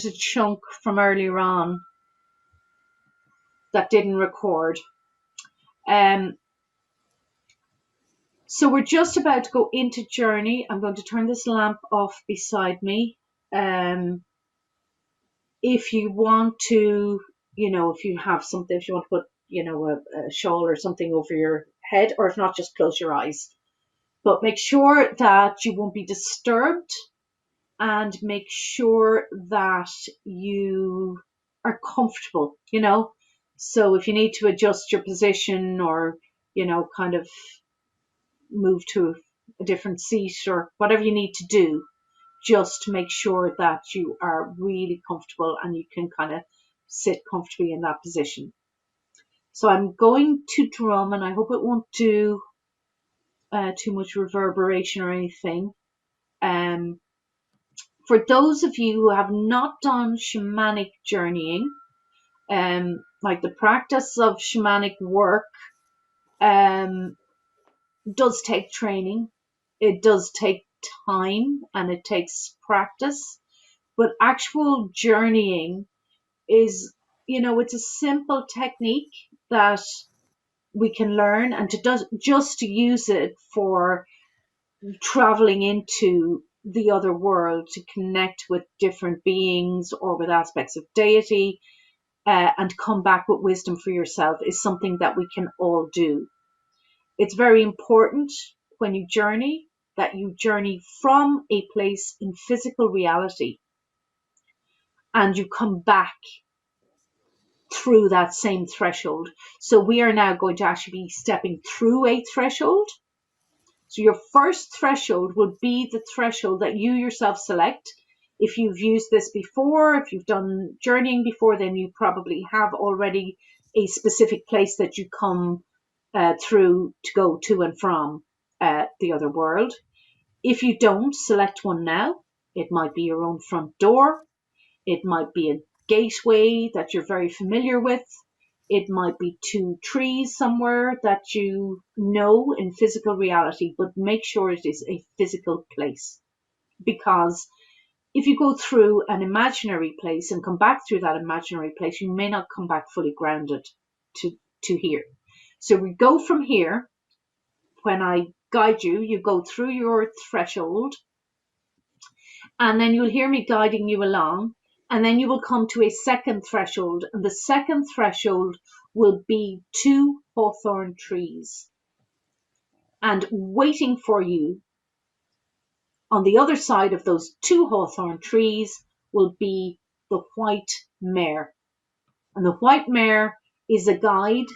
there's a chunk from earlier on that didn't record. So we're just about to go into journey. I'm going to turn this lamp off beside me. If you want to, if you have something, if you want to put, a shawl or something over your head, or if not, just close your eyes. But make sure that you won't be disturbed, and make sure that you are comfortable, So if you need to adjust your position or, kind of move to a different seat or whatever you need to do, just make sure that you are really comfortable and you can kind of sit comfortably in that position. So I'm going to drum, and I hope it won't do too much reverberation or anything. For those of you who have not done shamanic journeying, like the practice of shamanic work does take training, it does take time, and it takes practice. But actual journeying is, it's a simple technique that we can learn, and just to use it for traveling into the other world to connect with different beings or with aspects of deity, and come back with wisdom for yourself, is something that we can all do. It's very important when you journey that you journey from a place in physical reality and you come back through that same threshold. So we are now going to actually be stepping through a threshold. So your first threshold will be the threshold that you yourself select. If you've used this before, if you've done journeying before, then you probably have already a specific place that you come through to go to and from the other world. If you don't, select one now. It might be your own front door. It might be a gateway that you're very familiar with. It might be two trees somewhere that you know in physical reality, but make sure it is a physical place. Because if you go through an imaginary place and come back through that imaginary place, you may not come back fully grounded to here. So we go from here. When I guide you, you go through your threshold, and then you'll hear me guiding you along. And then you will come to a second threshold, and the second threshold will be two hawthorn trees. And waiting for you on the other side of those two hawthorn trees will be the white mare. And the white mare is a guide,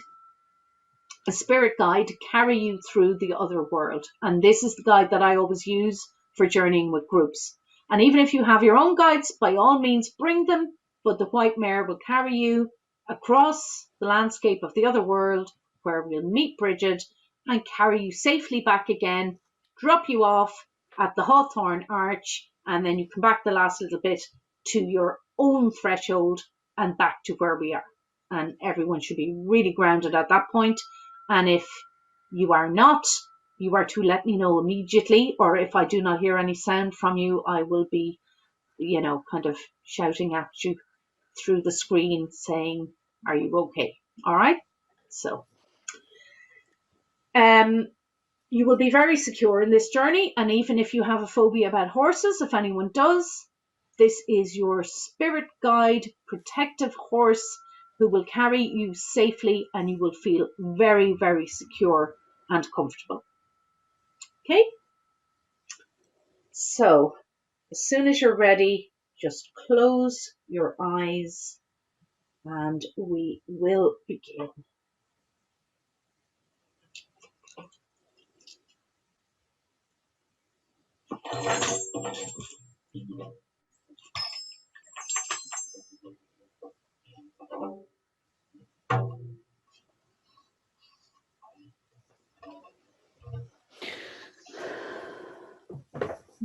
a spirit guide to carry you through the other world. And this is the guide that I always use for journeying with groups. And even if you have your own guides, by all means bring them, but the white mare will carry you across the landscape of the other world where we'll meet Brigid and carry you safely back again, drop you off at the Hawthorn Arch, and then you come back the last little bit to your own threshold and back to where we are. And everyone should be really grounded at that point. And if you are not, you are to let me know immediately, or if I do not hear any sound from you, I will be, kind of shouting at you through the screen saying, are you okay? All right. So, you will be very secure in this journey. And even if you have a phobia about horses, if anyone does, this is your spirit guide, protective horse who will carry you safely, and you will feel very, very secure and comfortable. Okay, so as soon as you're ready, just close your eyes and we will begin.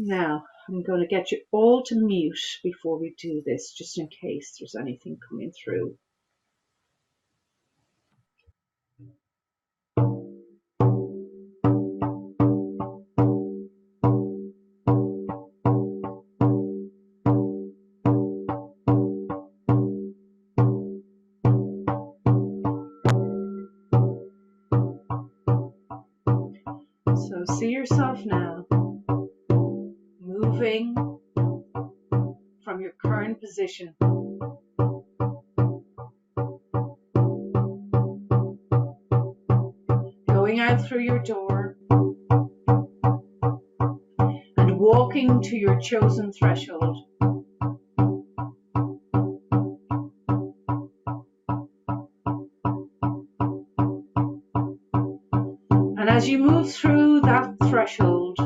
Now, I'm going to get you all to mute before we do this, just in case there's anything coming through. current position. Going out through your door and walking to your chosen threshold. And as you move through that threshold,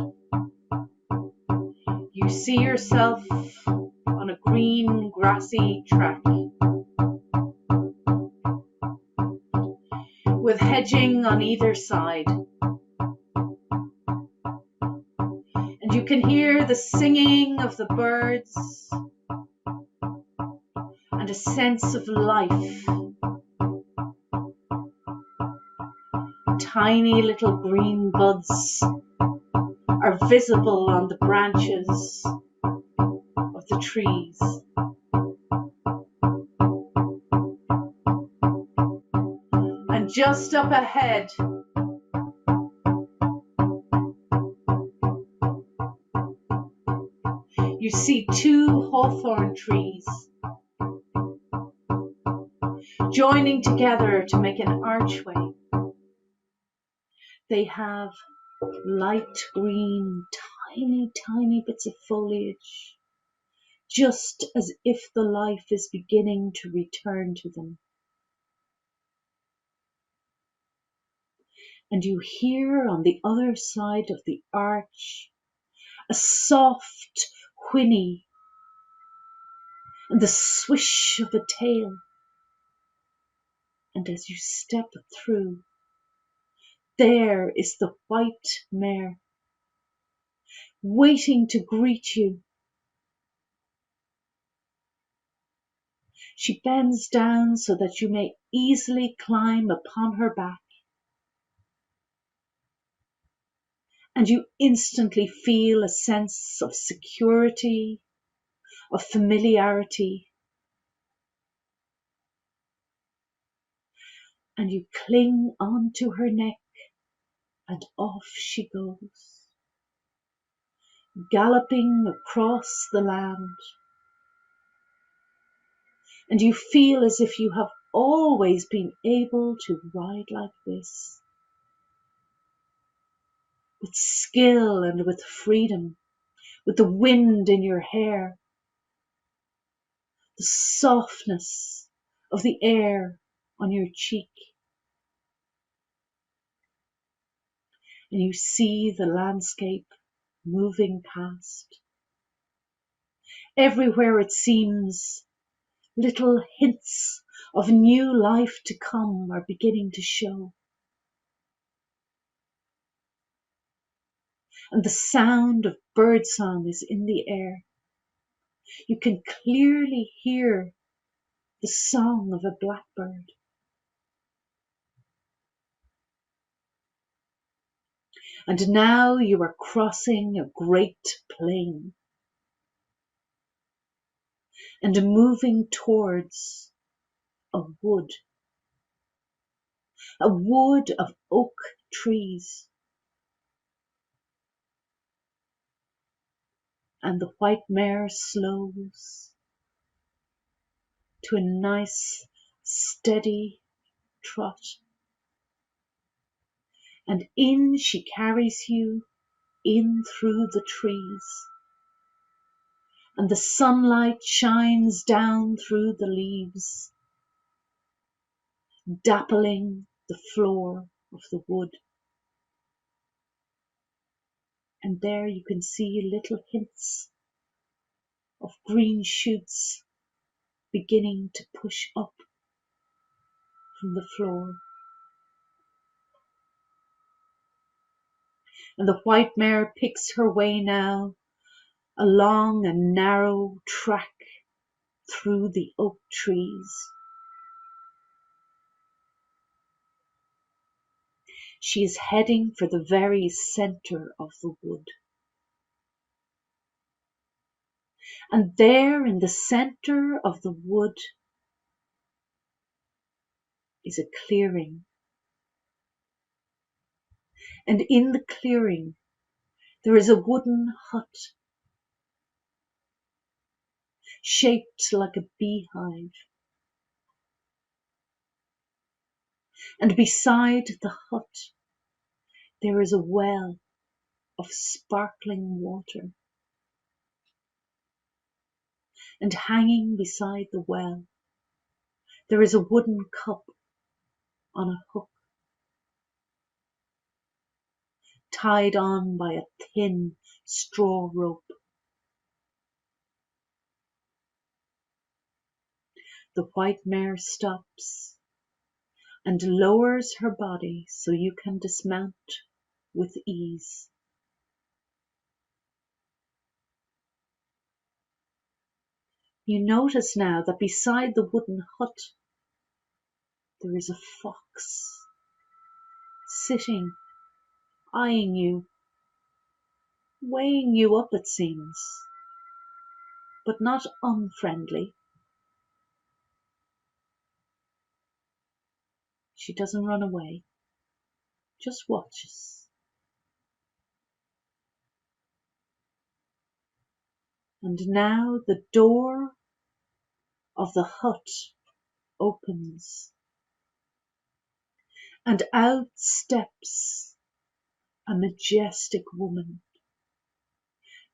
you see yourself on a green, grassy track with hedging on either side. And you can hear the singing of the birds and a sense of life. Tiny little green buds are visible on the branches of the trees. And just up ahead, you see two hawthorn trees joining together to make an archway. They have light green, tiny bits of foliage, just as if the life is beginning to return to them. And you hear on the other side of the arch a soft whinny and the swish of a tail. And as you step through, there is the white mare, waiting to greet you. She bends down so that you may easily climb upon her back, and you instantly feel a sense of security, of familiarity, and you cling onto her neck, and off she goes, galloping across the land. And you feel as if you have always been able to ride like this, with skill and with freedom, with the wind in your hair, the softness of the air on your cheek. And you see the landscape moving past. Everywhere it seems, little hints of new life to come are beginning to show. And the sound of birdsong is in the air. You can clearly hear the song of a blackbird. And now you are crossing a great plain and moving towards a wood of oak trees. And the white mare slows to a nice, steady trot. And in she carries you, in through the trees. And the sunlight shines down through the leaves, dappling the floor of the wood. And there you can see little hints of green shoots beginning to push up from the floor. And the white mare picks her way now along a narrow track through the oak trees. She is heading for the very center of the wood. And there in the center of the wood is a clearing. And in the clearing there is a wooden hut. shaped like a beehive. And beside the hut there is a well of sparkling water. And hanging beside the well there is a wooden cup on a hook, tied on by a thin straw rope. The white mare stops and lowers her body so you can dismount with ease. You notice now that beside the wooden hut there is a fox sitting, eyeing you, weighing you up it seems, but not unfriendly. She doesn't run away, just watches. And now the door of the hut opens, and out steps a majestic woman,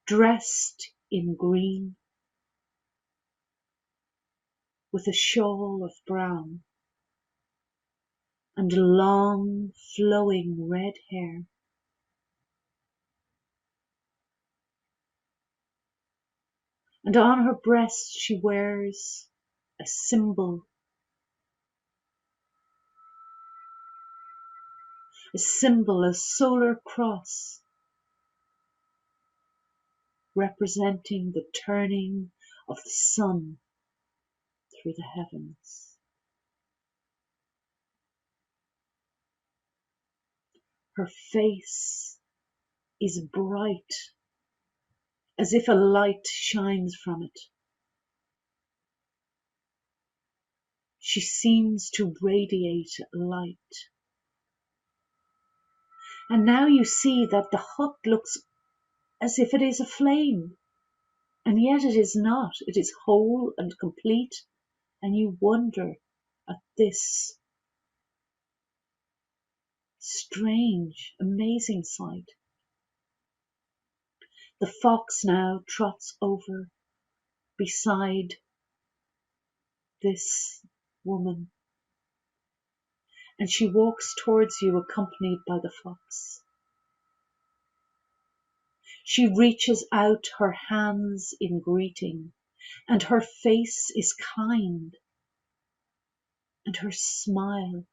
dressed in green, with a shawl of brown and long flowing red hair. And on her breast she wears a symbol, a solar cross, representing the turning of the sun through the heavens. Her face is bright, as if a light shines from it. She seems to radiate light. And now you see that the hut looks as if it is aflame, and yet it is not. It is whole and complete, and you wonder at this strange, amazing sight. The fox now trots over beside this woman, and she walks towards you accompanied by the fox. She reaches out her hands in greeting, and her face is kind, and her smile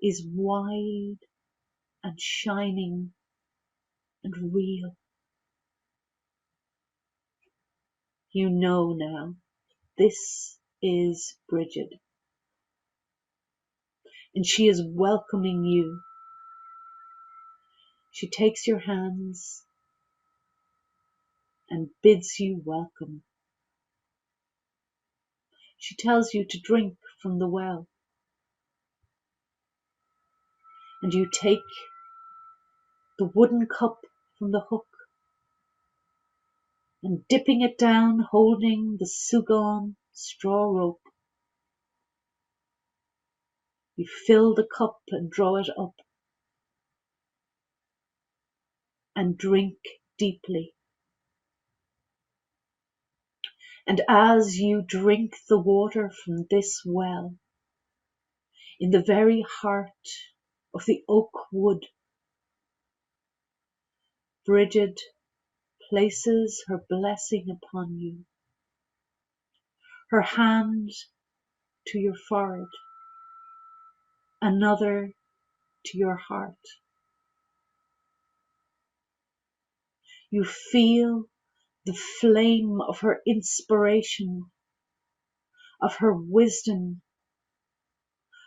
is wide and shining and real. You know now, this is Brigid, and she is welcoming you. She takes your hands and bids you welcome. She tells you to drink from the well, and you take the wooden cup from the hook, and dipping it down, holding the sugan straw rope, you fill the cup and draw it up, and drink deeply. And as you drink the water from this well, in the very heart of the oak wood, Brigid places her blessing upon you, her hand to your forehead, another to your heart. You feel the flame of her inspiration, of her wisdom,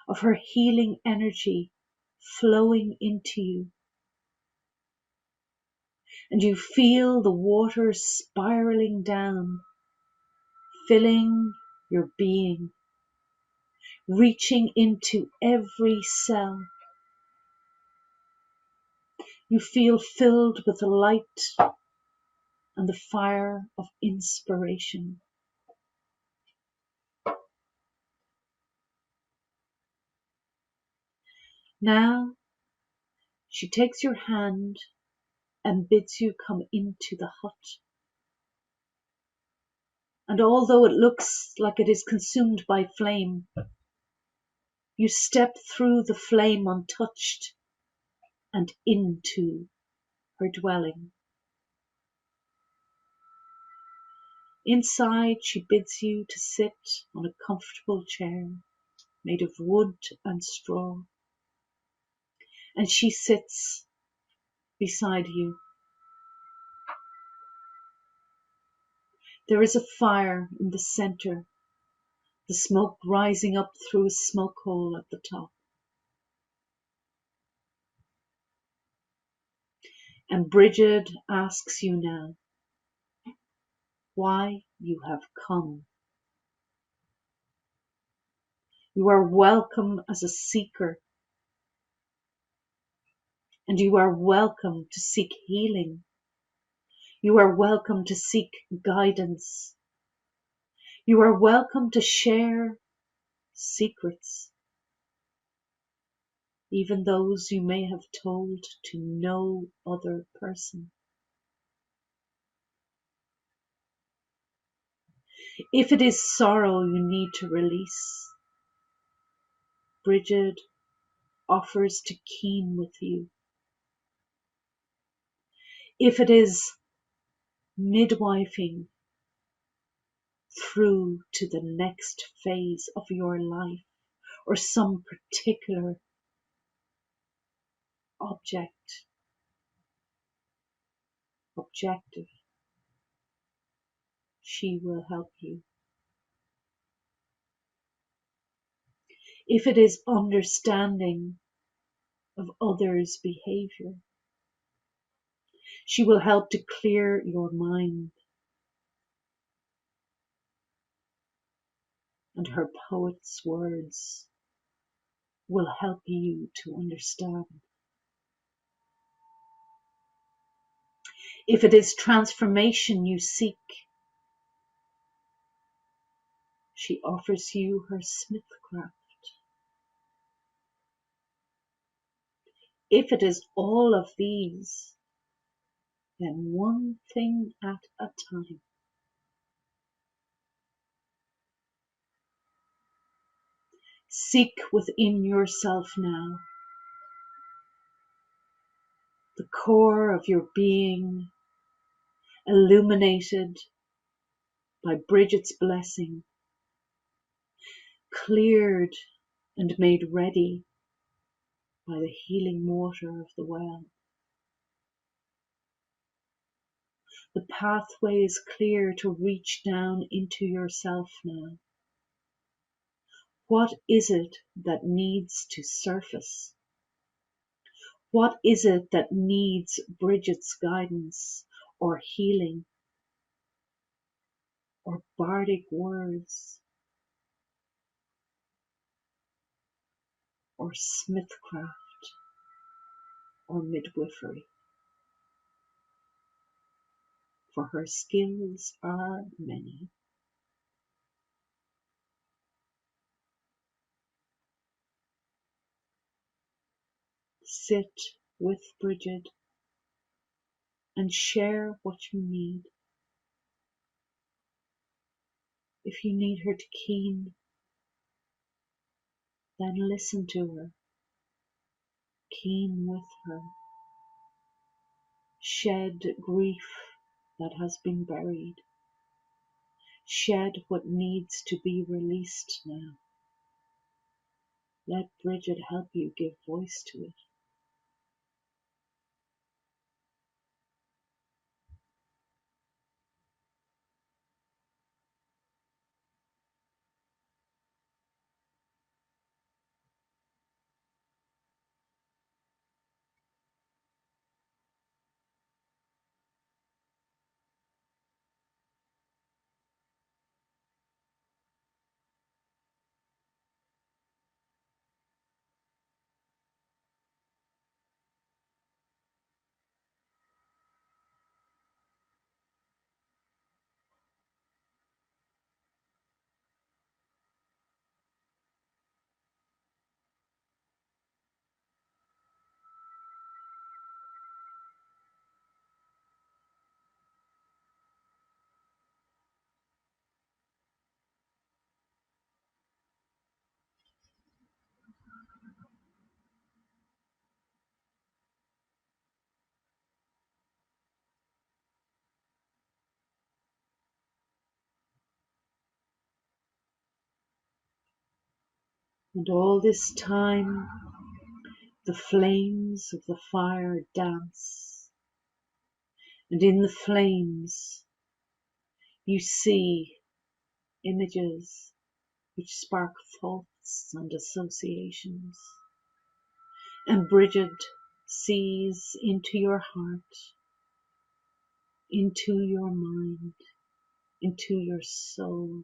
of her healing energy flowing into you. And you feel the water spiraling down, filling your being, reaching into every cell. You feel filled with the light and the fire of inspiration. Now she takes your hand and bids you come into the hut. And although it looks like it is consumed by flame, you step through the flame untouched and into her dwelling. Inside, she bids you to sit on a comfortable chair made of wood and straw, and she sits beside you. There is a fire in the center, the smoke rising up through a smoke hole at the top. And Brigid asks you now why you have come. You are welcome as a seeker, and you are welcome to seek healing. You are welcome to seek guidance. You are welcome to share secrets, even those you may have told to no other person. If it is sorrow you need to release, Brigid offers to keen with you. If it is midwifing through to the next phase of your life or some particular objective, she will help you. If it is understanding of others' behavior, she will help to clear your mind, and her poet's words will help you to understand. If it is transformation you seek, she offers you her smithcraft. If it is all of these, then one thing at a time. Seek within yourself now, the core of your being, illuminated by Brigid's blessing, cleared and made ready by the healing water of the well. The pathway is clear to reach down into yourself now. What is it that needs to surface? What is it that needs Brigid's guidance or healing or bardic words or smithcraft or midwifery? For her skills are many. Sit with Brigid and share what you need. If you need her to keen, then listen to her. Keen with her. Shed grief that has been buried. Shed what needs to be released now. Let Brigid help you give voice to it. And all this time, the flames of the fire dance, and in the flames you see images which spark thoughts and associations. And Brigid sees into your heart, into your mind, into your soul,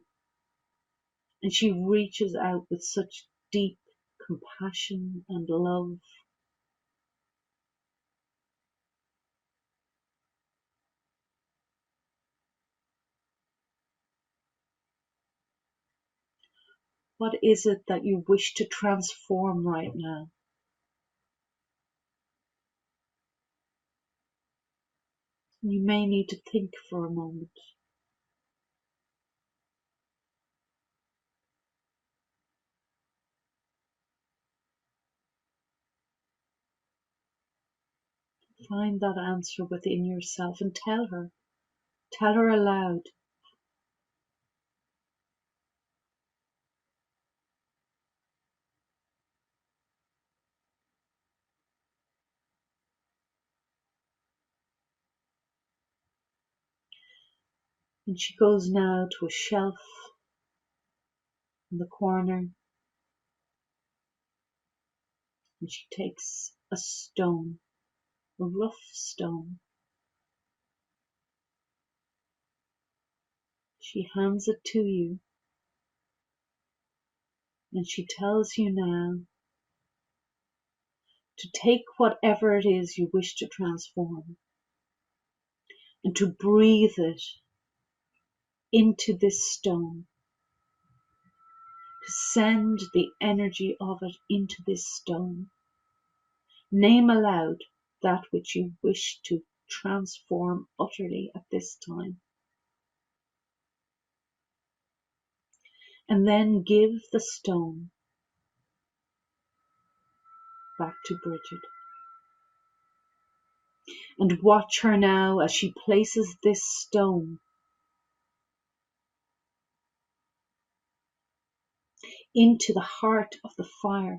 and she reaches out with such deep compassion and love. What is it that you wish to transform right now? You may need to think for a moment. Find that answer within yourself and tell her. Tell her aloud. And she goes now to a shelf in the corner, and she takes a stone, a rough stone. She hands it to you, and she tells you now to take whatever it is you wish to transform and to breathe it into this stone, to send the energy of it into this stone. Name aloud that which you wish to transform utterly at this time. And then give the stone back to Brigid. And watch her now as she places this stone into the heart of the fire.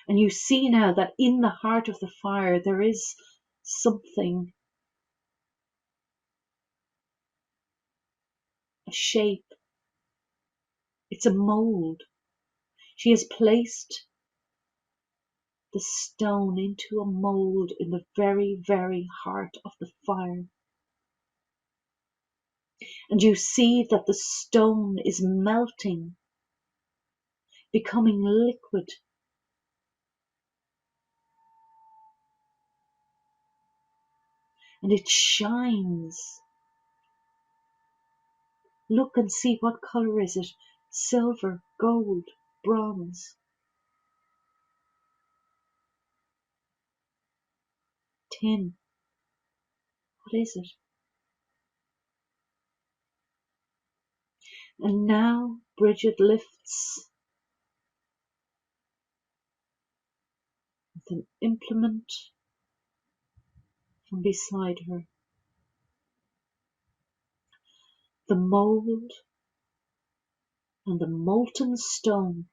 And you see now that in the heart of the fire there is something, a shape. It's a mold. She has placed the stone into a mold in the very, very heart of the fire. And you see that the stone is melting, becoming liquid. And it shines. Look and see, what color is it? Silver, gold, bronze, tin. What is it? And now Brigid lifts with an implement from beside her the mold and the molten stone,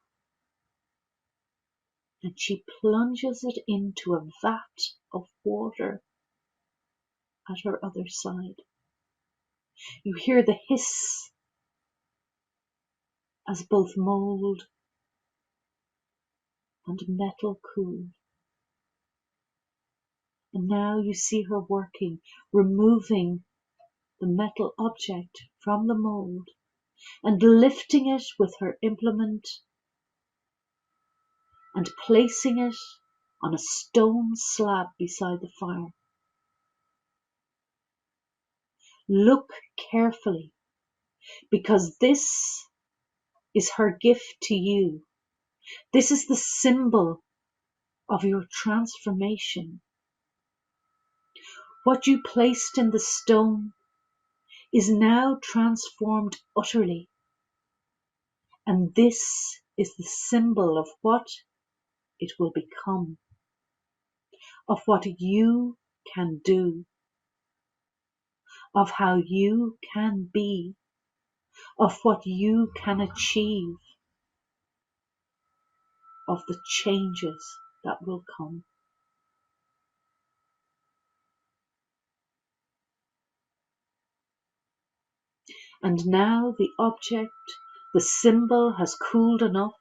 and she plunges it into a vat of water at her other side. You hear the hiss as both mold and metal cool. And now you see her working, removing the metal object from the mold and lifting it with her implement and placing it on a stone slab beside the fire. Look carefully, because this is her gift to you. This is the symbol of your transformation. What you placed in the stone is now transformed utterly, and this is the symbol of what it will become, of what you can do, of how you can be, of what you can achieve, of the changes that will come. And now the object, the symbol, has cooled enough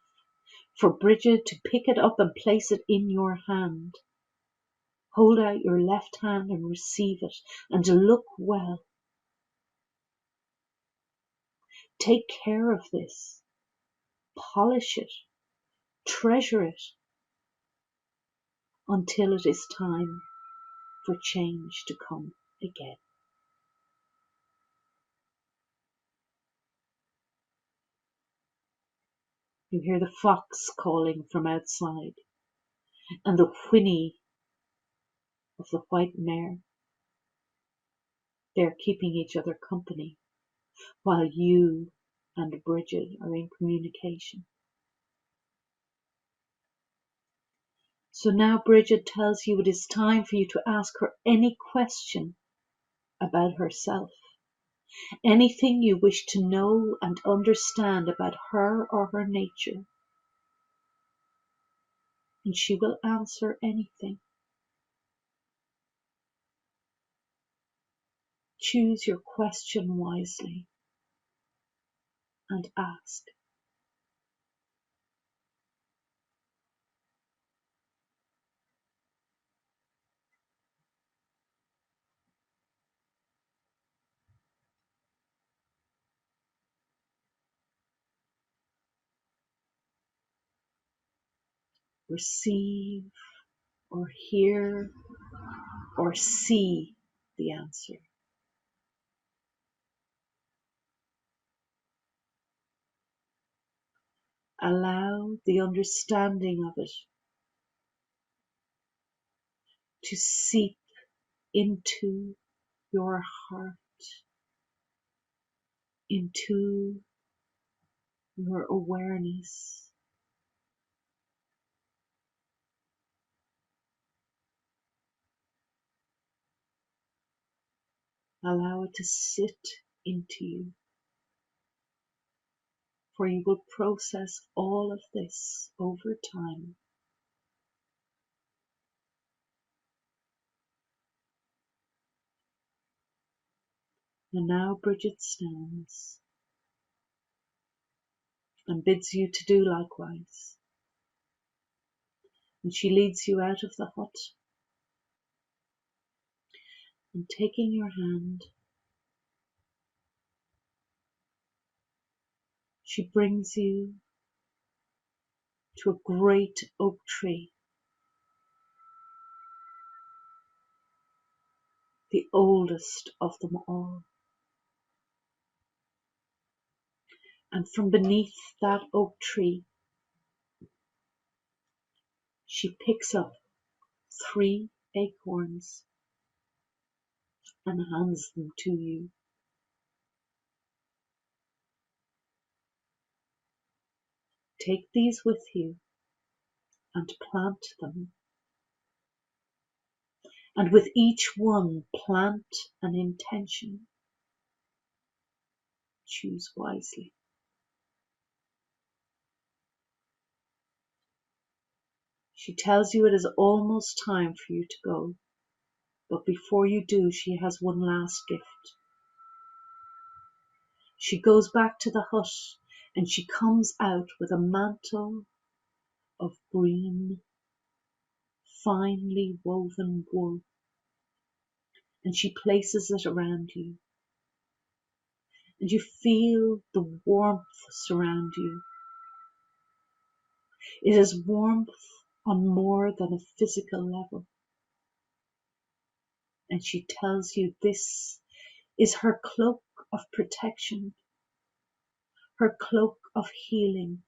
for Brigid to pick it up and place it in your hand. Hold out your left hand and receive it, and look well. Take care of this. Polish it. Treasure it until it is time for change to come again. You hear the fox calling from outside and the whinny of the white mare. They are keeping each other company while you and Brigid are in communication. So now Brigid tells you it is time for you to ask her any question about herself, anything you wish to know and understand about her or her nature, and she will answer anything. Choose your question wisely and ask. Receive or hear or see the answer. Allow the understanding of it to seep into your heart, into your awareness. Allow it to sit into you, for you will process all of this over time. And now Brigid stands and bids you to do likewise. And she leads you out of the hut, and taking your hand, she brings you to a great oak tree, the oldest of them all. And from beneath that oak tree, she picks up 3 acorns and hands them to you. Take these with you and plant them. And with each one, plant an intention. Choose wisely. She tells you it is almost time for you to go, but before you do, she has one last gift. She goes back to the hut and she comes out with a mantle of green, finely woven wool, and she places it around you. And you feel the warmth surround you. It is warmth on more than a physical level. And she tells you this is her cloak of protection, her cloak of healing,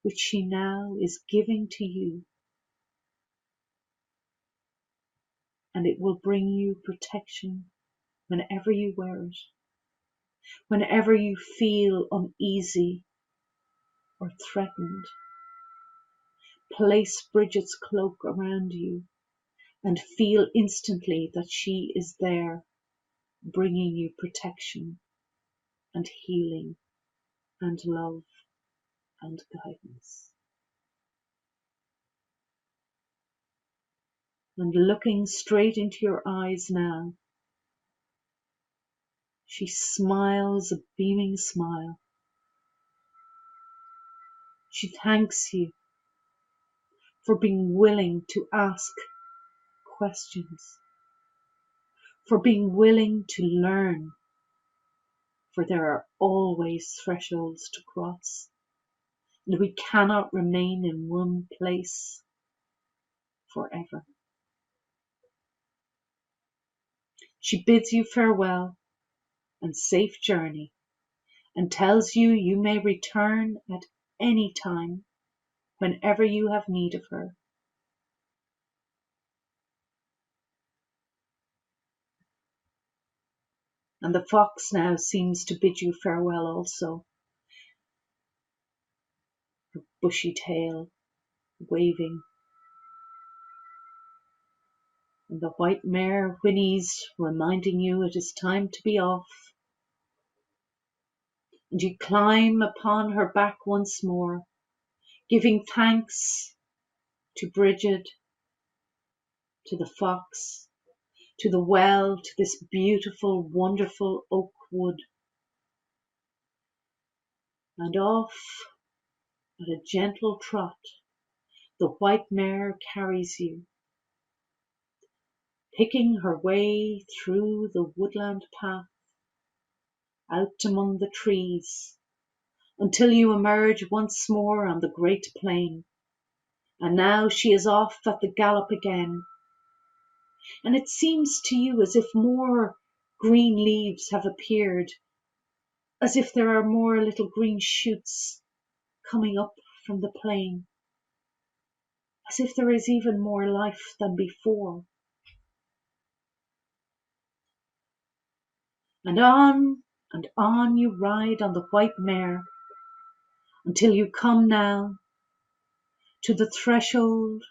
which she now is giving to you. And it will bring you protection whenever you wear it, whenever you feel uneasy or threatened. Place Brigid's cloak around you and feel instantly that she is there, bringing you protection and healing and love and guidance. And looking straight into your eyes now, she smiles a beaming smile. She thanks you for being willing to ask questions, for being willing to learn, for there are always thresholds to cross, and we cannot remain in one place forever. She bids you farewell and safe journey, and tells you you may return at any time whenever you have need of her. And the fox now seems to bid you farewell also, her bushy tail waving, and the white mare whinnies, reminding you it is time to be off. And you climb upon her back once more, giving thanks to Brigid, to the fox, to the well, to this beautiful, wonderful oak wood. And off at a gentle trot, the white mare carries you, picking her way through the woodland path, out among the trees, until you emerge once more on the great plain. And now she is off at the gallop again, and it seems to you as if more green leaves have appeared, as if there are more little green shoots coming up from the plain, as if there is even more life than before. And on you ride on the white mare, until you come now to the threshold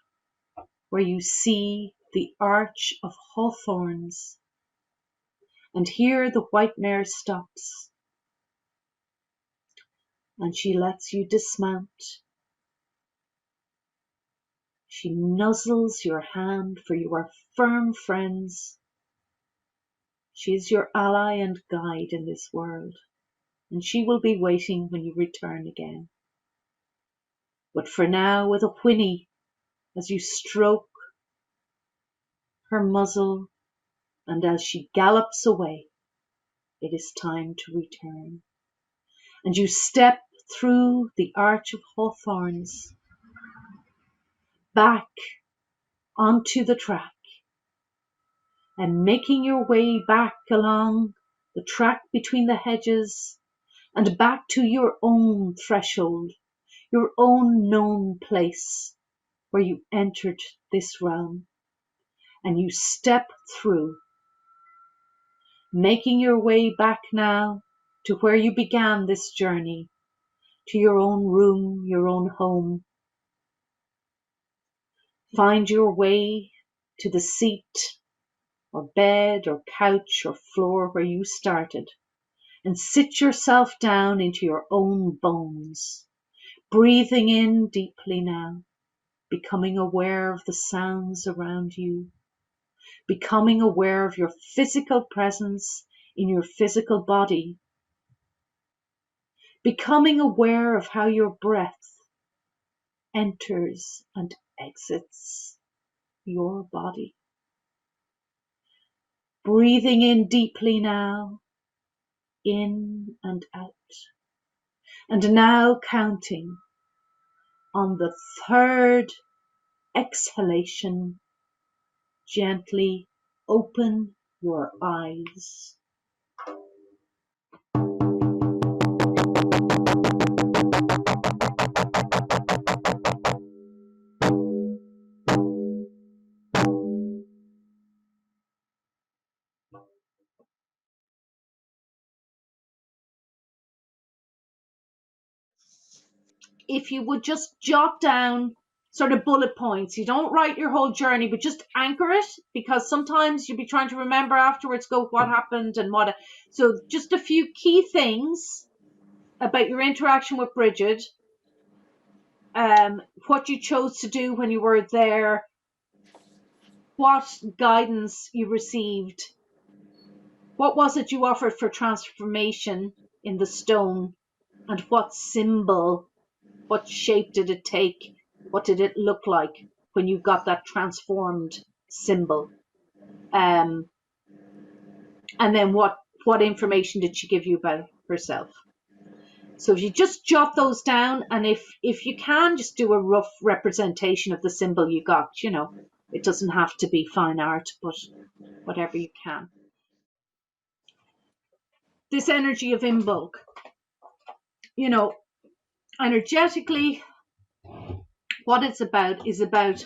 where you see the arch of hawthorns. And here the white mare stops, and she lets you dismount. She nuzzles your hand, for you are firm friends. She is your ally and guide in this world, and she will be waiting when you return again. But for now, with a whinny, as you stroke her muzzle, and as she gallops away, it is time to return. And you step through the arch of hawthorns, back onto the track, and making your way back along the track between the hedges, and back to your own threshold, your own known place where you entered this realm. And you step through, making your way back now to where you began this journey, to your own room, your own home. Find your way to the seat or bed or couch or floor where you started, and sit yourself down into your own bones, breathing in deeply now, becoming aware of the sounds around you, becoming aware of your physical presence in your physical body, becoming aware of how your breath enters and exits your body. Breathing in deeply now, in and out, and now counting on the third exhalation, gently open your eyes. If you would just jot down sort of bullet points. You don't write your whole journey, but just anchor it, because sometimes you'll be trying to remember afterwards, go, what happened and what. So just a few key things about your interaction with Brigid, what you chose to do when you were there, what guidance you received, what was it you offered for transformation in the stone, and what symbol, what shape did it take, what did it look like when you got that transformed symbol, and then what information did she give you about herself. So if you just jot those down, and if you can, just do a rough representation of the symbol you got. It doesn't have to be fine art, but whatever you can. This energy of Imbolg, energetically, what it's about is about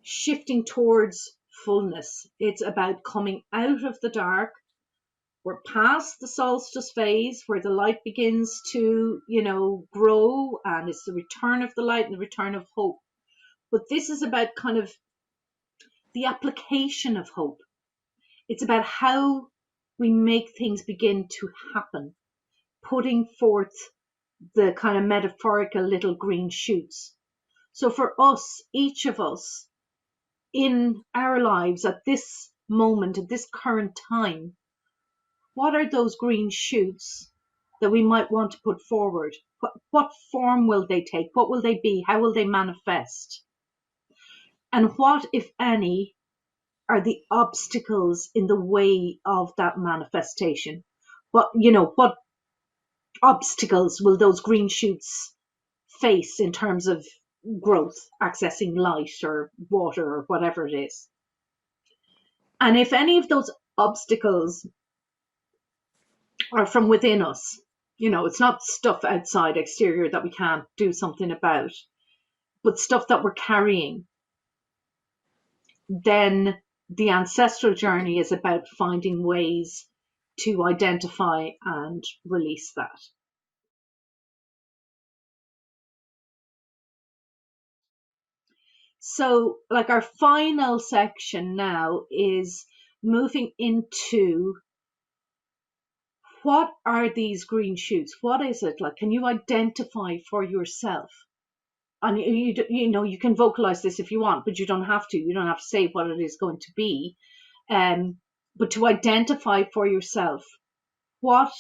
shifting towards fullness. It's about coming out of the dark. We're past the solstice phase where the light begins to, grow, and it's the return of the light and the return of hope. But this is about kind of the application of hope. It's about how we make things begin to happen, putting forth the kind of metaphorical little green shoots. So for us, each of us in our lives at this moment, at this current time, what are those green shoots that we might want to put forward? What form will they take? What will they be? How will they manifest? And what, if any, are the obstacles in the way of that manifestation? What obstacles will those green shoots face in terms of growth, accessing light or water or whatever it is? And if any of those obstacles are from within us, it's not stuff outside, exterior, that we can't do something about, but stuff that we're carrying, then the ancestral journey is about finding ways to identify and release that. So, like, our final section now is moving into what are these green shoots? What is it? Like, can you identify for yourself? And you can vocalize this if you want, but you don't have to. You don't have to say what it is going to be. But to identify for yourself, what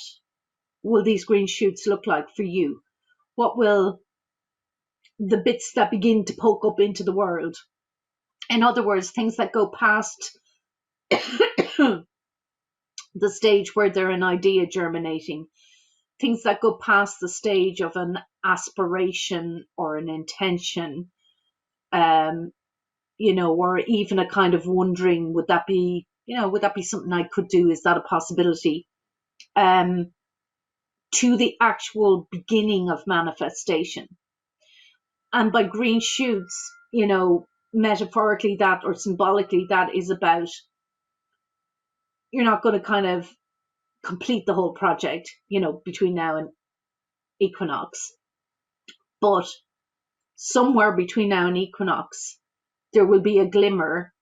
will these green shoots look like for you? What will the bits that begin to poke up into the world? In other words, things that go past the stage where they're an idea germinating, things that go past the stage of an aspiration or an intention, or even a kind of wondering, would that be something I could do? Is that a possibility? To the actual beginning of manifestation. And by green shoots, metaphorically that, or symbolically, that is about, you're not going to kind of complete the whole project, between now and equinox. But somewhere between now and equinox, there will be a glimmer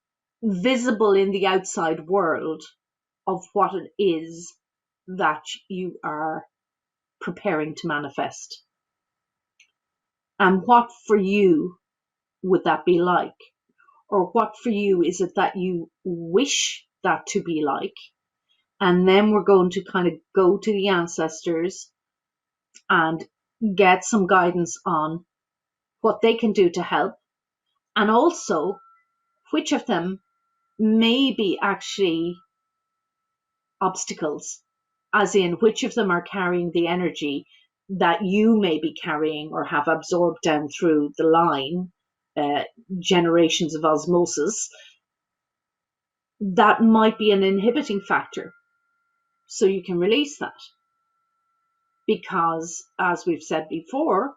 visible in the outside world of what it is that you are preparing to manifest. And what for you would that be like? Or what for you is it that you wish that to be like? And then we're going to kind of go to the ancestors and get some guidance on what they can do to help, and also which of them may be actually obstacles, as in which of them are carrying the energy that you may be carrying or have absorbed down through the line, generations of osmosis, that might be an inhibiting factor. So you can release that. Because, as we've said before,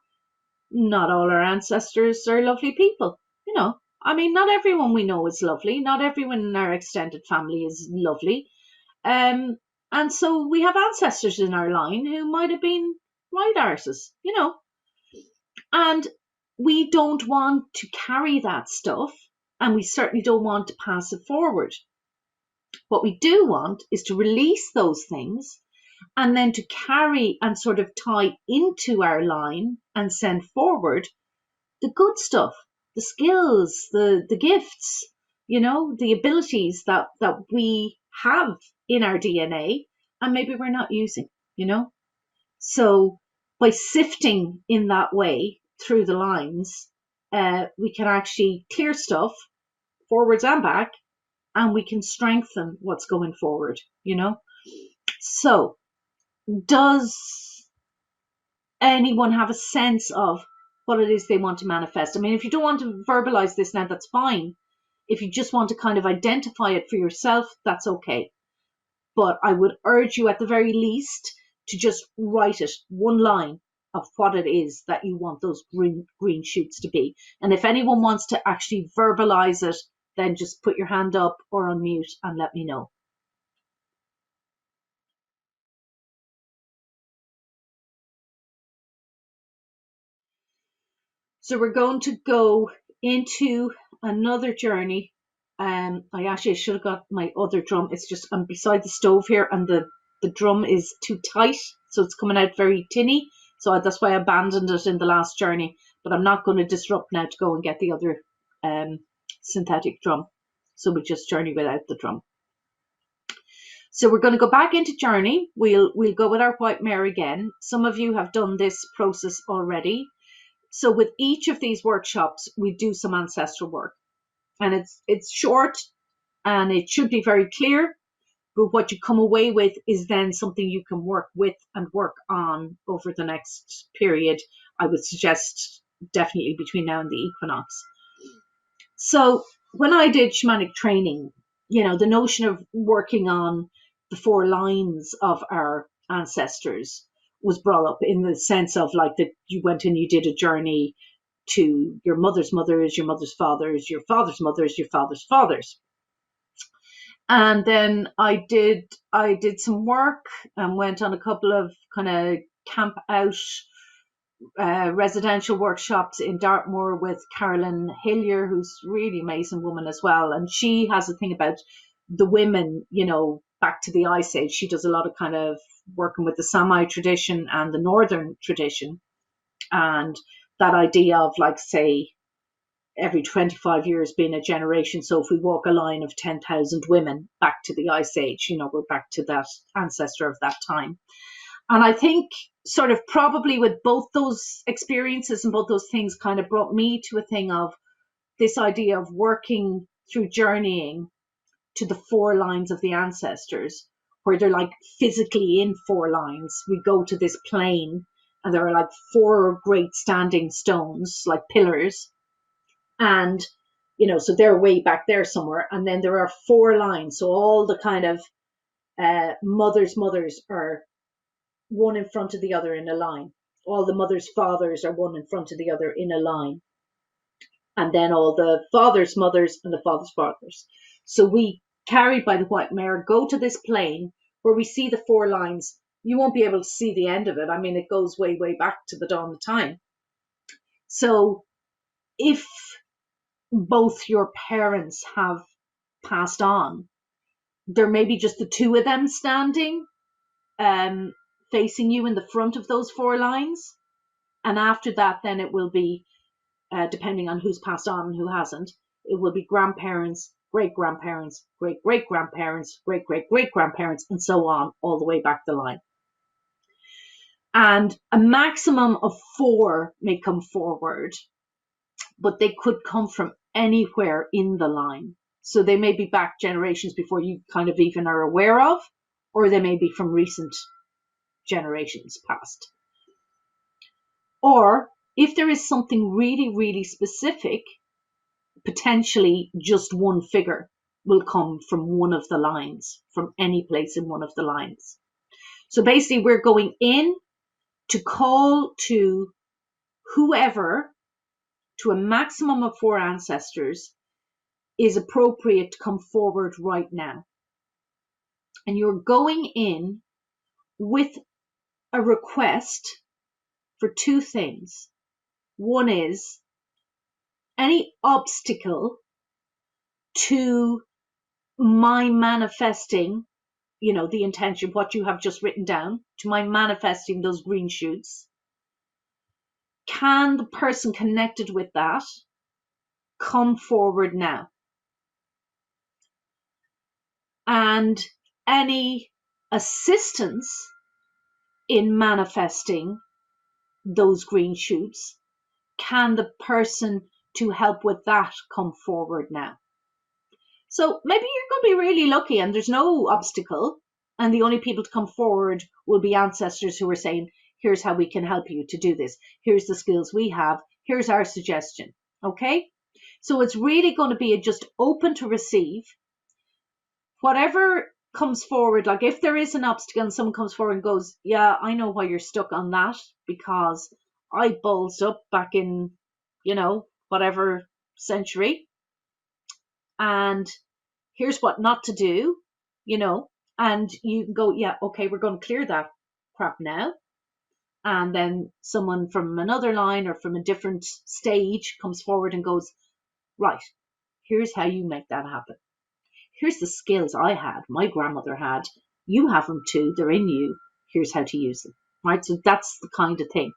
not all our ancestors are lovely people. Not everyone we know is lovely. Not everyone in our extended family is lovely. And so we have ancestors in our line who might have been right arses, And we don't want to carry that stuff, and we certainly don't want to pass it forward. What we do want is to release those things and then to carry and sort of tie into our line and send forward the good stuff, the skills, the gifts, the abilities that we have in our DNA and maybe we're not using, So by sifting in that way through the lines, we can actually clear stuff forwards and back, and we can strengthen what's going forward, So does anyone have a sense of what it is they want to manifest? I mean, if you don't want to verbalize this now, that's fine. If you just want to kind of identify it for yourself, that's okay. But I would urge you at the very least to just write it, one line of what it is that you want those green shoots to be. And if anyone wants to actually verbalize it, then just put your hand up or unmute and let me know. So we're going to go into another journey. I actually should have got my other drum. It's just I'm beside the stove here, and the drum is too tight, so it's coming out very tinny. So that's why I abandoned it in the last journey. But I'm not going to disrupt now to go and get the other synthetic drum. So we just journey without the drum. So we're going to go back into journey. We'll go with our white mare again. Some of you have done this process already. So with each of these workshops, we do some ancestral work, and it's short and it should be very clear. But what you come away with is then something you can work with and work on over the next period. I would suggest definitely between now and the equinox. So when I did shamanic training, the notion of working on the 4 lines of our ancestors was brought up in the sense of like that you went and you did a journey to your mother's mothers, your mother's fathers, your father's mothers, your father's fathers. And then I did some work and went on a couple of kind of camp out residential workshops in Dartmoor with Carolyn Hillier, who's a really amazing woman as well. And she has a thing about the women, back to the Ice Age. She does a lot of kind of working with the Sami tradition and the Northern tradition. And that idea of like, say, every 25 years being a generation. So if we walk a line of 10,000 women back to the Ice Age, we're back to that ancestor of that time. And I think sort of probably with both those experiences and both those things kind of brought me to a thing of this idea of working through journeying to the 4 lines of the ancestors, where they're like physically in 4 lines. We go to this plane and there are like 4 great standing stones, like pillars. And, so they're way back there somewhere. And then there are 4 lines. So all the kind of mothers are one in front of the other in a line. All the mothers' fathers are one in front of the other in a line. And then all the fathers' mothers and the fathers' fathers. So we, carried by the white mare, go to this plane where we see the 4 lines. You won't be able to see the end of it. I mean, it goes way, way back to the dawn of time. So if both your parents have passed on, there may be just the 2 of them standing, facing you in the front of those 4 lines. And after that, then it will be, depending on who's passed on and who hasn't, it will be grandparents, great-grandparents, great-great-grandparents, great-great-great-grandparents, and so on, all the way back the line. And a maximum of 4 may come forward, but they could come from anywhere in the line. So they may be back generations before you kind of even are aware of, or they may be from recent generations past. Or if there is something really, really specific, potentially just one figure will come from one of the lines, from any place in one of the lines. So basically we're going in to call to whoever, to a maximum of 4 ancestors, is appropriate to come forward right now. And you're going in with a request for 2 things. One is any obstacle to my manifesting, the intention, what you have just written down, to my manifesting those green shoots, can the person connected with that come forward now? And any assistance in manifesting those green shoots, can the person to help with that come forward now? So maybe you're going to be really lucky and there's no obstacle, and the only people to come forward will be ancestors who are saying, here's how we can help you to do this. Here's the skills we have. Here's our suggestion. Okay? So it's really going to be just open to receive whatever comes forward. Like if there is an obstacle and someone comes forward and goes, yeah, I know why you're stuck on that, because I ballsed up back in, whatever century, and here's what not to do, and you can go, yeah, okay, we're going to clear that crap now. And then someone from another line or from a different stage comes forward and goes, right, here's how you make that happen. Here's the skills I had, my grandmother had. You have them too, they're in you. Here's how to use them. Right? So that's the kind of thing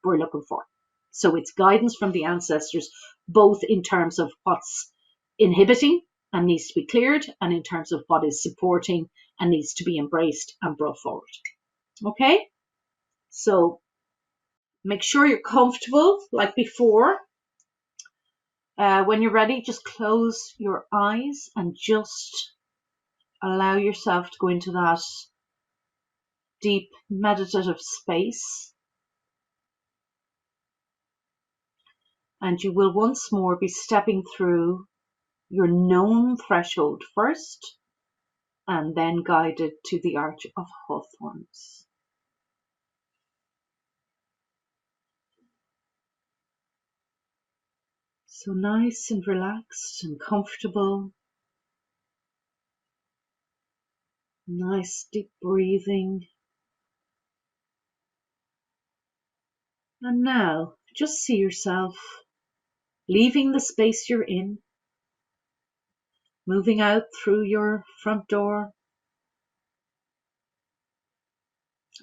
we're looking for. So it's guidance from the ancestors, both in terms of what's inhibiting and needs to be cleared, and in terms of what is supporting and needs to be embraced and brought forward. Okay? So make sure you're comfortable like before. When you're ready, just close your eyes and just allow yourself to go into that deep meditative space. And you will once more be stepping through your known threshold first, and then guided to the Arch of Hawthorns. So nice and relaxed and comfortable. Nice deep breathing. And now just see yourself leaving the space you're in, moving out through your front door,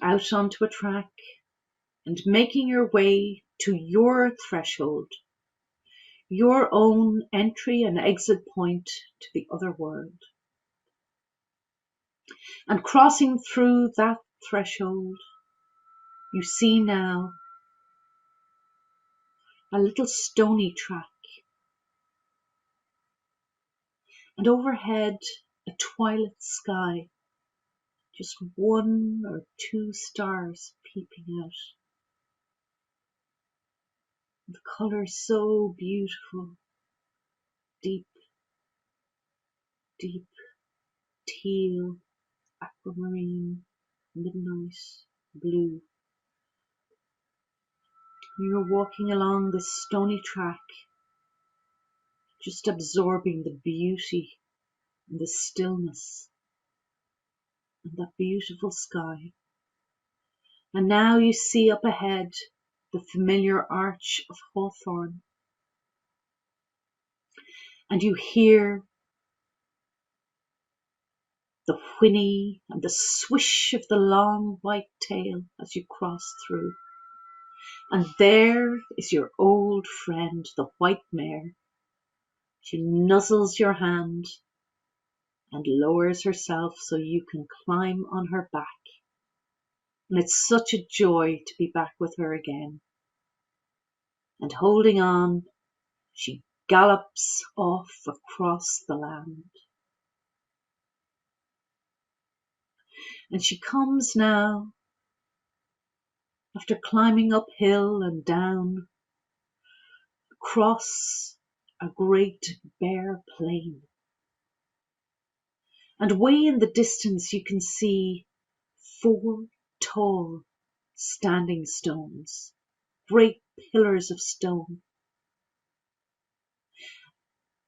out onto a track, and making your way to your threshold, your own entry and exit point to the other world. And crossing through that threshold, you see now a little stony track, and overhead a twilight sky, just one or two stars peeping out. The colour so beautiful, deep, deep teal, aquamarine, midnight blue. You're walking along this stony track, just absorbing the beauty and the stillness and that beautiful sky. And now you see up ahead the familiar Arch of Hawthorn, and you hear the whinny and the swish of the long white tail as you cross through. And there is your old friend, the white mare. She nuzzles your hand and lowers herself so you can climb on her back. And it's such a joy to be back with her again. And holding on, she gallops off across the land. And she comes now, after climbing up hill and down, across a great bare plain. And way in the distance you can see 4 tall standing stones, great pillars of stone.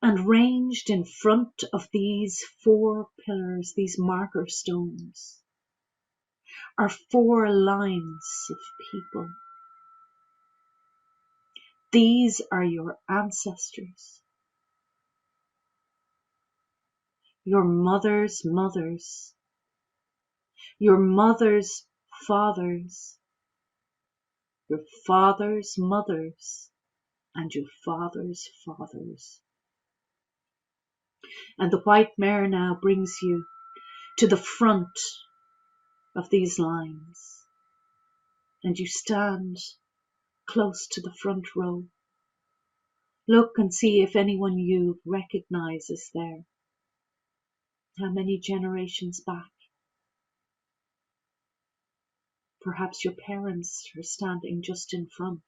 And ranged in front of these 4 pillars, these marker stones, are 4 lines of people. These are your ancestors, your mother's mothers, your mother's fathers, your father's mothers, and your father's fathers. And the white mare now brings you to the front of these lines, and you stand close to the front row. Look and see if anyone you recognize is there. How many generations back? Perhaps your parents are standing just in front,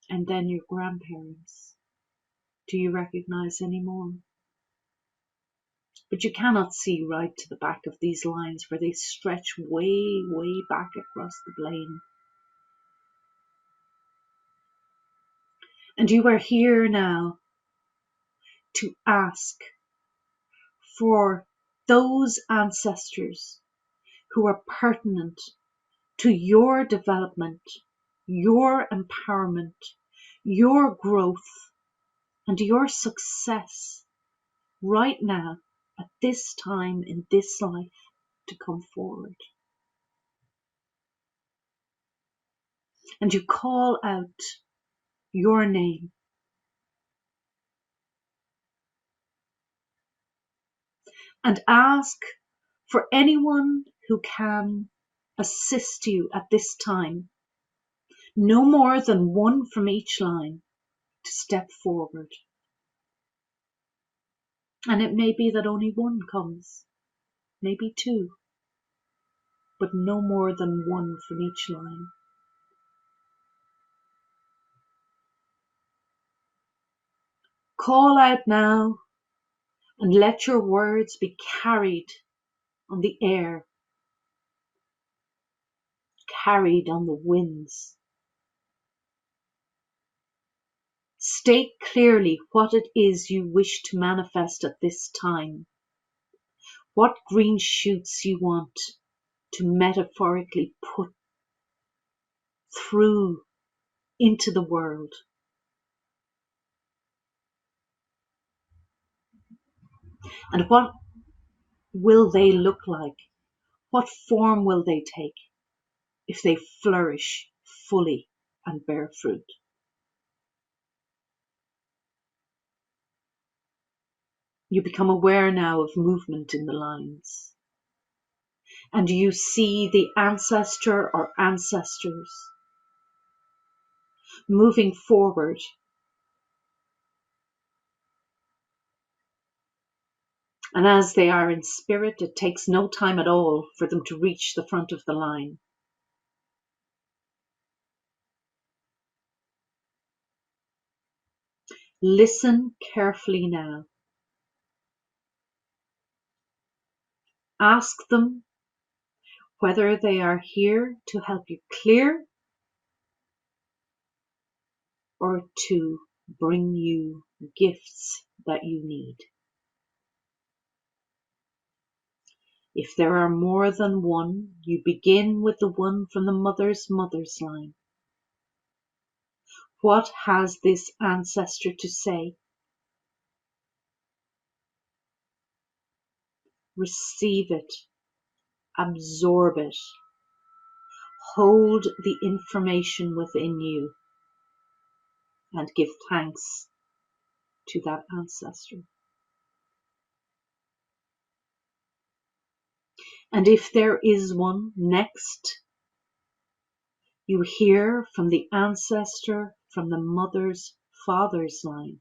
and then your grandparents. Do you recognize any more? But you cannot see right to the back of these lines where they stretch way, way back across the plain. And you are here now to ask for those ancestors who are pertinent to your development, your empowerment, your growth, and your success right now at this time in this life to come forward. And you call out your name and ask for anyone who can assist you at this time, no more than one from each line, to step forward. And it may be that only one comes, maybe two, but no more than one from each line. Call out now and let your words be carried on the air, carried on the winds. State clearly what it is you wish to manifest at this time, what green shoots you want to metaphorically put through into the world. And what will they look like? What form will they take if they flourish fully and bear fruit? You become aware now of movement in the lines, and you see the ancestor or ancestors moving forward. And as they are in spirit, it takes no time at all for them to reach the front of the line. Listen carefully now. Ask them whether they are here to help you clear or to bring you gifts that you need. If there are more than one, you begin with the one from the mother's line. What has this ancestor to say? Receive it, absorb it, hold the information within you, and give thanks to that ancestor. And if there is one next, you hear from the ancestor from the mother's father's line.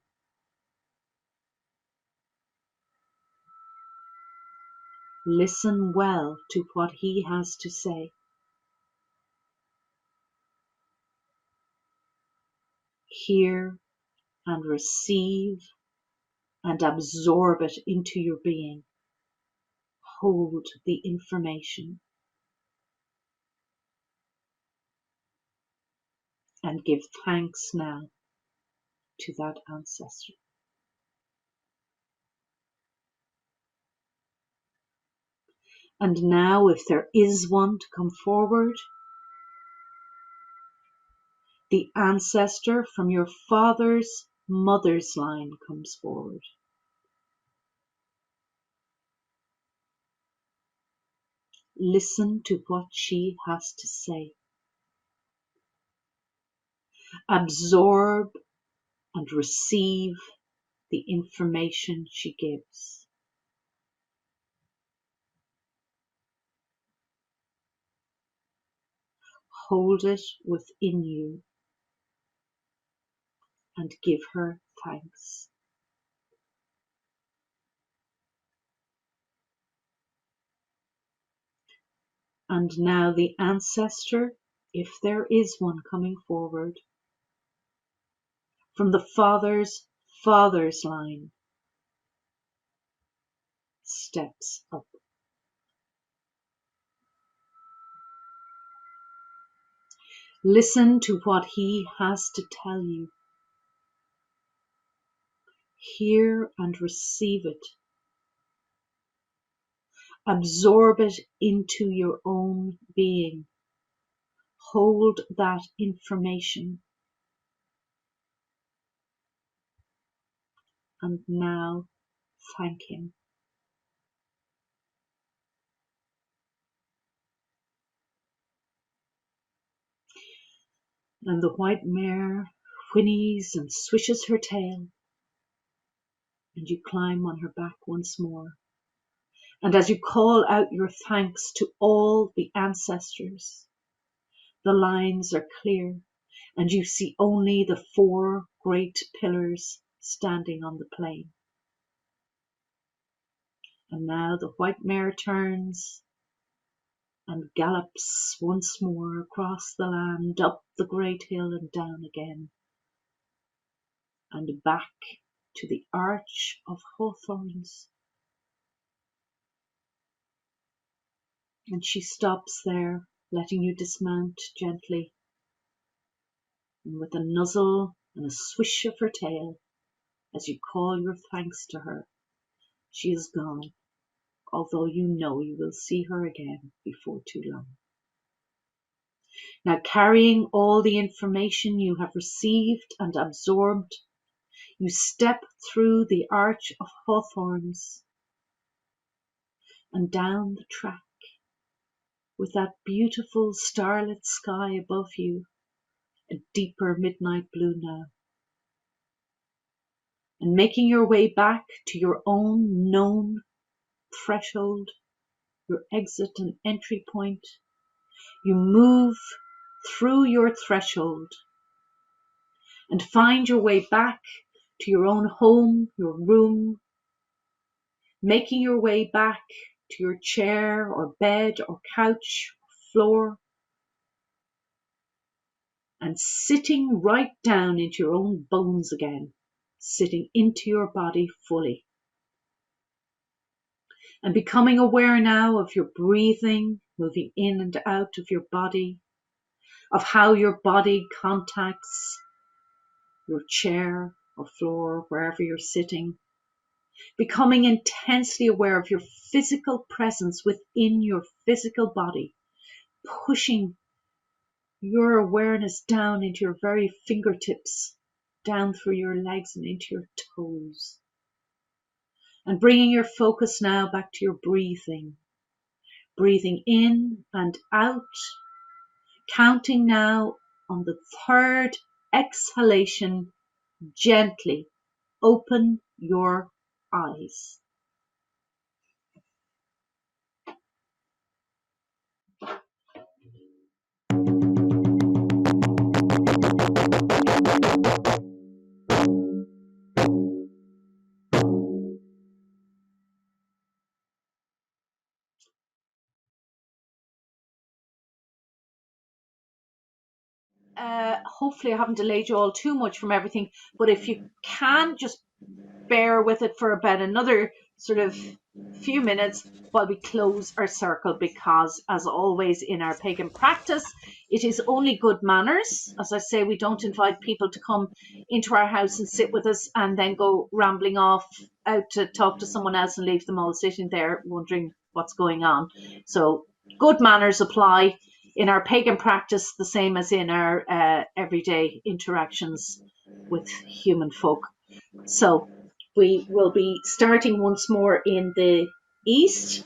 Listen well to what he has to say. Hear and receive and absorb it into your being. Hold the information and give thanks now to that ancestor. And now, if there is one to come forward, The ancestor from your father's mother's line comes forward. Listen to what she has to say. Absorb and receive the information she gives. Hold it within you and give her thanks. And now the ancestor, if there is one coming forward, from the father's line, steps up. Listen to what he has to tell you. Hear and receive it. Absorb it into your own being. Hold that information. And now thank him. And the white mare whinnies and swishes her tail, and you climb on her back once more. And as you call out your thanks to all the ancestors, the lines are clear, and you see only the 4 great pillars standing on the plain. And now the white mare turns and gallops once more across the land, up the great hill and down again, and back to the arch of hawthorns. And she stops there, letting you dismount gently, and with a nuzzle and a swish of her tail, as you call your thanks to her, she is gone, although you know you will see her again before too long. Now, carrying all the information you have received and absorbed, you step through the arch of hawthorns and down the track with that beautiful starlit sky above you, a deeper midnight blue now, and making your way back to your own known threshold, your exit and entry point, you move through your threshold and find your way back to your own home, your room, making your way back to your chair or bed or couch or floor, and sitting right down into your own bones again, sitting into your body fully. And becoming aware now of your breathing, moving in and out of your body, of how your body contacts your chair or floor, wherever you're sitting. Becoming intensely aware of your physical presence within your physical body, pushing your awareness down into your very fingertips, down through your legs and into your toes. And bringing your focus now back to your breathing. Breathing in and out, counting now on the 3rd exhalation, gently open your eyes. Hopefully I haven't delayed you all too much from everything, but if you can just bear with it for about another sort of few minutes while we close our circle, because as always in our pagan practice, it is only good manners. As I say, we don't invite people to come into our house and sit with us and then go rambling off out to talk to someone else and leave them all sitting there wondering what's going on. So good manners apply. in our pagan practice, the same as in our everyday interactions with human folk. So we will be starting once more in the east,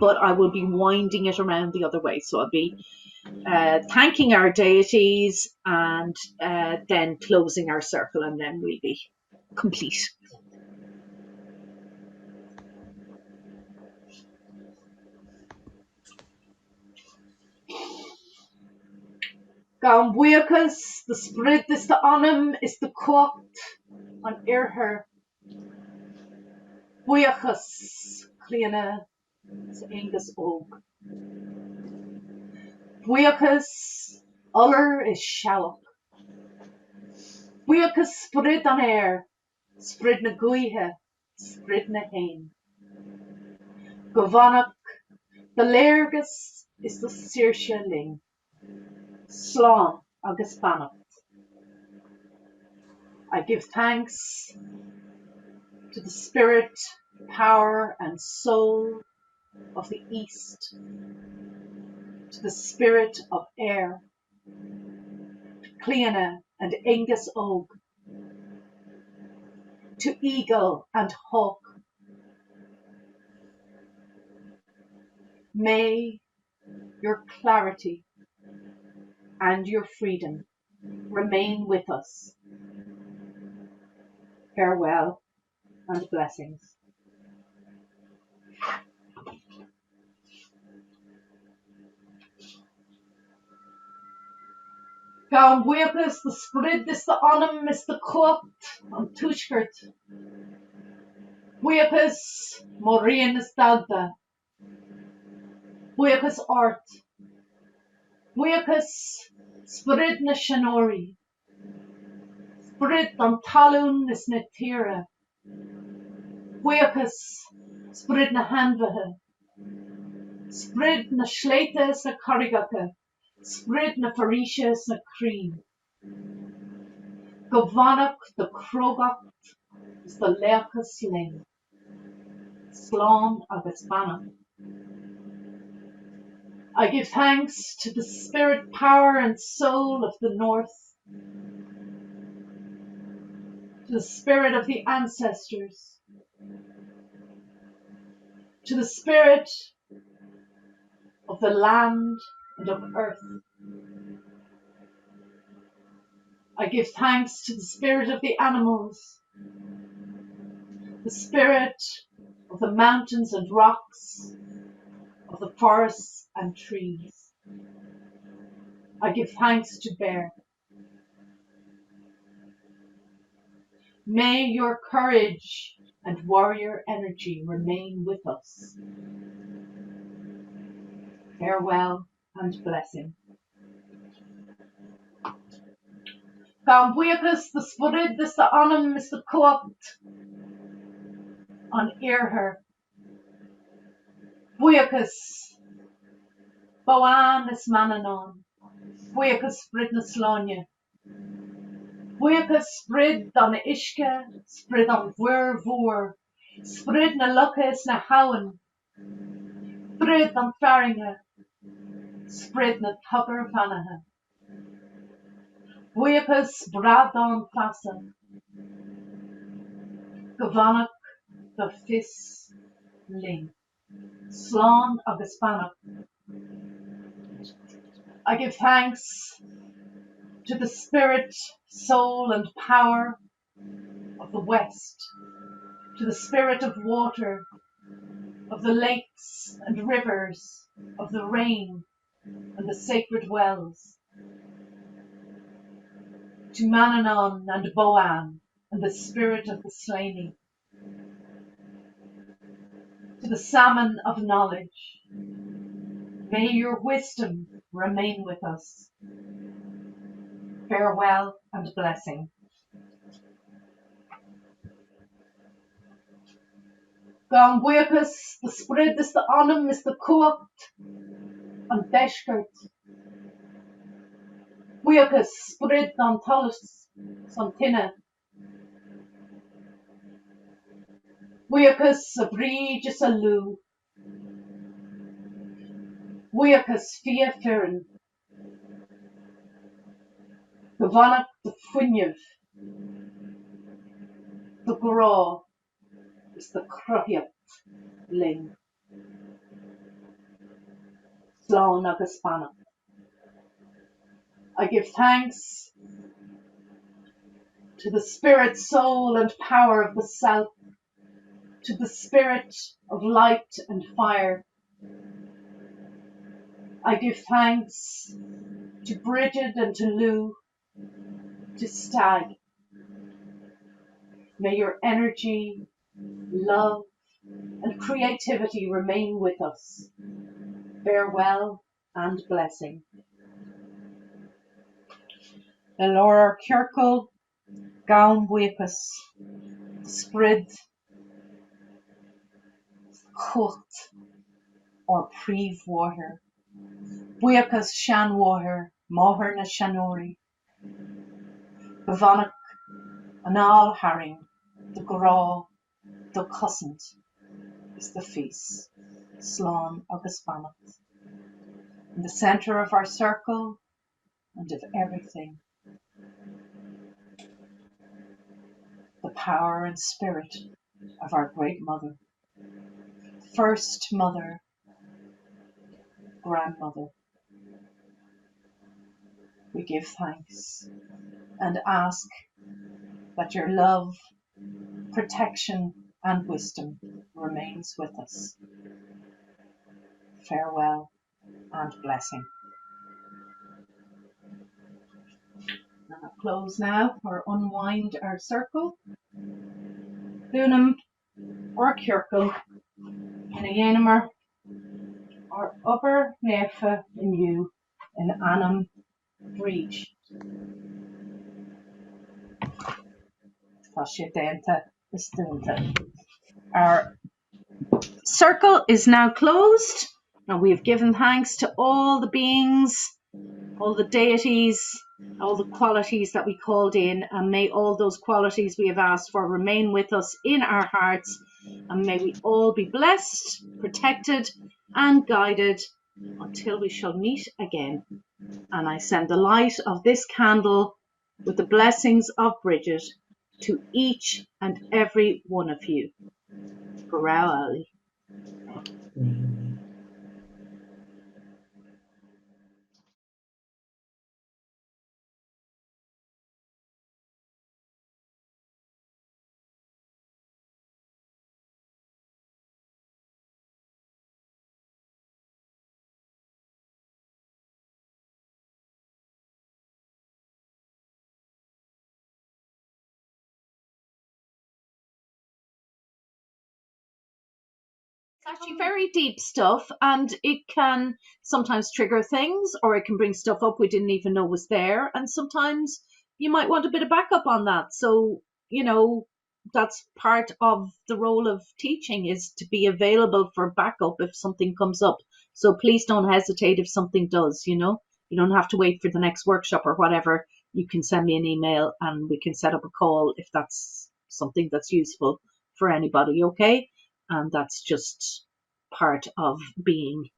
but I will be winding it around the other way. So I'll be thanking our deities and then closing our circle, and then we'll be complete. Gan buchas, the sprid is the anam, is the cocht, an irher. Buchas, cleana, is Angus Og. Buchas, uller is shallop. Buchas sprid an air, sprid na guihe, sprid na hain. Govanach, the lairgus is the Saoirse ling. Slán agus bannacht. I give thanks to the spirit, power, and soul of the East, to the spirit of air, to Cliana and Angus Og, to eagle and hawk. May your clarity and your freedom remain with us. Farewell and blessings. Gan buchas, the sprid is the anam, is the cocht, an tushkert. Buchas, Maureen is dagda. Buchas art. Buchas, sprid na shanori. Sprid an talún is na tira. Buchas, sprid na hanvahe. Sprid na shleita is na karigaka. Sprid na farisha is na cream. Govanach the krogacht is the leachas ling. Slán agus bannacht. I give thanks to the spirit, power, and soul of the north, to the spirit of the ancestors, to the spirit of the land and of earth. I give thanks to the spirit of the animals, the spirit of the mountains and rocks, of the forests and trees. I give thanks to Bear. May your courage and warrior energy remain with us. Farewell and blessing. Gan buchas, the sprid is the anam, is the cocht, an irher. Buchas, Boan is mananon. Buchas sprid na slánne. Buchas sprid an ishke, sprid an vor, sprid na lucka is na hauen. Sprid an faringe, sprid na tugger vanahe. Buchas brad an fasa. Govanach the fis ling. Slán agus bannacht. I give thanks to the spirit, soul, and power of the West, to the spirit of water, of the lakes and rivers, of the rain and the sacred wells, to Mananon and Boan and the spirit of the Slaney, to the salmon of knowledge. May your wisdom remain with us. Farewell and blessing. Gan buchas, the sprid is the anam, is the cocht, an deshkert. Buchas, sprid an talus, san tinne. Buchas, a bridge is a loo. Buíochas fiaflúin, go bhfanach do fuinneamh, do grá is the cruthaíocht ling. Slán agus spannach. I give thanks to the spirit, soul, and power of the south, to the spirit of light and fire. I give thanks to Brigid and to Lou, to Stag. May your energy, love, and creativity remain with us. Farewell and blessing. The Laura Kirkle, Gaum Buíochas, Sprid, Cocht, or Príomh Water. Buíochas Sean Water, Máthar na Seanóirí. Go bhfanach an All Haring, the Grá, the Cusant is the feast. Slán agus spannach. In the center of our circle and of everything, the power and spirit of our great mother, first mother, grandmother. We give thanks and ask that your love, protection, and wisdom remains with us. Farewell and blessing. And I'll close now or unwind our circle. Dúnam or Kirkle in a Yenamer or upper Nefa in you in Anam Breach. Our circle is now closed, and we have given thanks to all the beings, all the deities, all the qualities that we called in, and may all those qualities we have asked for remain with us in our hearts, and may we all be blessed, protected, and guided until we shall meet again. And I send the light of this candle with the blessings of Brigid to each and every one of you. Grauali. It's actually very deep stuff, and it can sometimes trigger things, or it can bring stuff up we didn't even know was there, and sometimes you might want a bit of backup on that. So, that's part of the role of teaching, is to be available for backup if something comes up. So please don't hesitate if something does. You don't have to wait for the next workshop or whatever. You can send me an email and we can set up a call if that's something that's useful for anybody, okay? And that's just part of being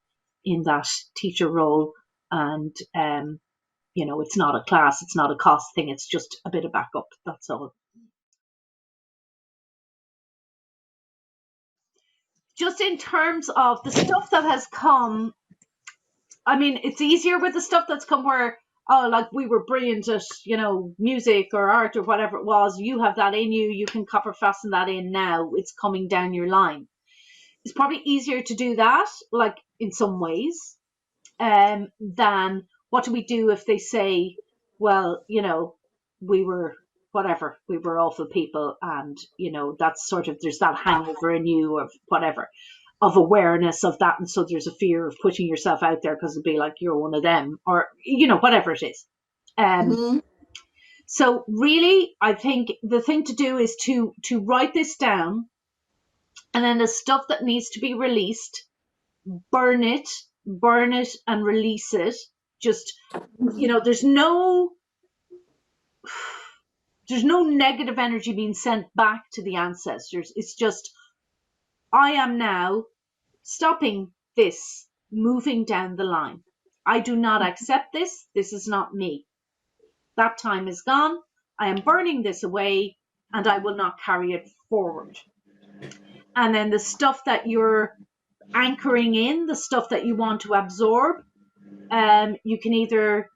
in that teacher role. And, it's not a class, it's not a cost thing, it's just a bit of backup, that's all. Just in terms of the stuff that has come, I mean, it's easier with the stuff that's come where, like we were brilliant at, music or art or whatever it was. You have that in you. You can copper fasten that in now. It's coming down your line. It's probably easier to do that, like in some ways, than what do we do if they say, well, we were whatever, we were awful people, and that's sort of, there's that hangover in you of whatever, of awareness of that, and so there's a fear of putting yourself out there because it'd be like you're one of them, or whatever it is. So really, I think the thing to do is to write this down, and then the stuff that needs to be released, burn it and release it. Just, there's no negative energy being sent back to the ancestors. It's just, I am now stopping this moving down the line. I do not accept this. This is not me. That time is gone. I am burning this away and I will not carry it forward. And then the stuff that you're anchoring in, the stuff that you want to absorb, you can either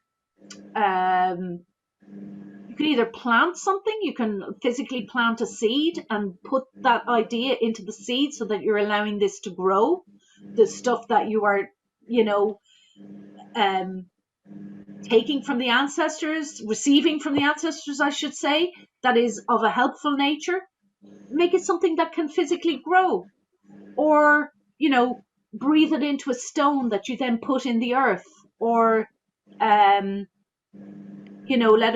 plant something. You can physically plant a seed and put that idea into the seed so that you're allowing this to grow. The stuff that you are, taking from the ancestors, receiving from the ancestors, I should say, that is of a helpful nature, make it something that can physically grow. Or, breathe it into a stone that you then put in the earth. Or, let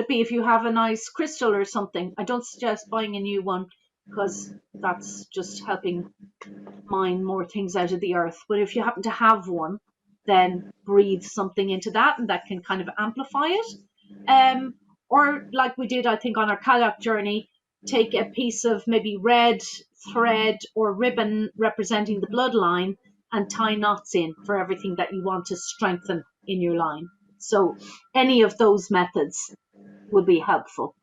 it be if you have a nice crystal or something. I don't suggest buying a new one because that's just helping mine more things out of the earth. But if you happen to have one, then breathe something into that and that can kind of amplify it. Or like we did, I think, on our kayak journey, take a piece of maybe red thread or ribbon representing the bloodline and tie knots in for everything that you want to strengthen in your line. So any of those methods would be helpful.